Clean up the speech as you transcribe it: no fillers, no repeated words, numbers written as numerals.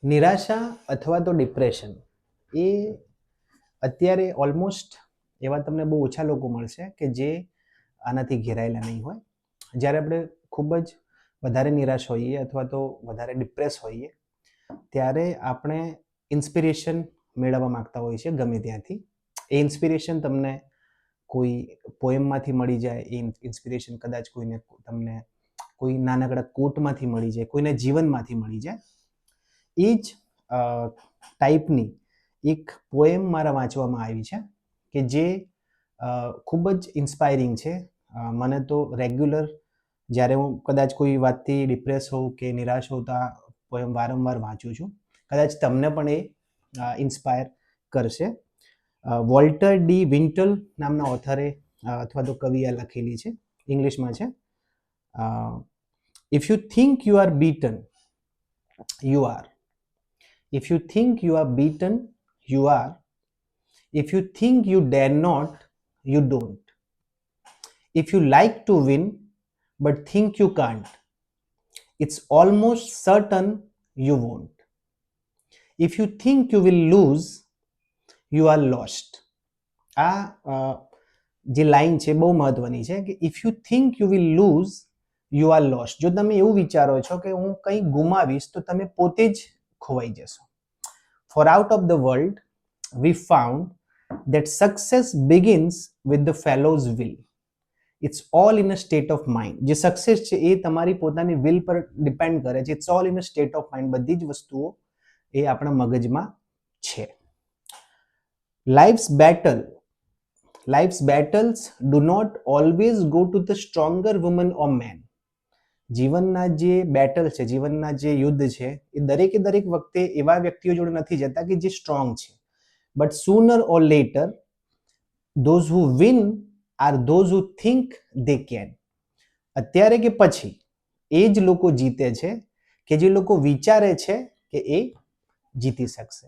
નિરાશા અથવા તો ડિપ્રેશન એ અત્યારે ઓલમોસ્ટ એવા તમને બહુ ઓછા લોકો મળશે કે જે આનાથી ઘેરાયેલા નહીં હોય. જ્યારે આપણે ખૂબ જ વધારે નિરાશ હોઈએ અથવા તો વધારે ડિપ્રેસ હોઈએ ત્યારે આપણે ઇન્સ્પિરેશન મેળવવા માગતા હોઈએ છીએ ગમે ત્યાંથી. એ ઇન્સ્પિરેશન તમને કોઈ પોએમમાંથી મળી જાય, એ ઇન્સ્પિરેશન કદાચ કોઈને તમને કોઈ નાનકડા કોટમાંથી મળી જાય, કોઈના જીવનમાંથી મળી જાય. એ જ ટાઈપની એક પોએમ મારા વાંચવામાં આવી છે કે જે ખૂબ જ ઇન્સ્પાયરિંગ છે. મને તો રેગ્યુલર જ્યારે હું કદાચ કોઈ વાતથી ડિપ્રેસ હોઉં કે નિરાશ હોઉં તો આ પોએમ વારંવાર વાંચું છું. કદાચ તમને પણ એ ઇન્સ્પાયર કરશે. વોલ્ટર ડી વિન્ટલ નામના ઓથરે અથવા તો કવિએ લખેલી છે, ઇંગ્લિશમાં છે. If you think you are beaten, you are. If you think you are beaten, you are. If you think you dare not, you don't. If you like to win but think you can't, it's almost certain you won't. If you think you will lose, you are lost. આ જે line છે બહુ મહત્વની છે કે if you think you will lose you are lost. જો તમે એવું વિચારો છો કે હું કંઈ ગુમાવીશ તો તમે પોતે જ ખોવાઈ જશો. For out of the world we found that success begins with the fellow's will. It's all in a state of mind. જે સક્સેસ છે એ તમારી પોતાની વિલ પર ડિપેન્ડ કરે છે. It's all in a state of mind. બધી જ વસ્તુઓ એ આપણા મગજમાં છે. Life's battles do not always go to the stronger woman or man. જીવનના જે બેટલ છે, જીવનના જે યુદ્ધ છે એ દરેકે દરેક વખતે એવા વ્યક્તિઓ જોડે નથી જતા કે જે સ્ટ્રોંગ છે. But sooner or later those who win are those who think they can. અત્યારે કે પછી એ જ લોકો જીતે છે કે જે લોકો વિચારે છે કે એ જીતી શકશે.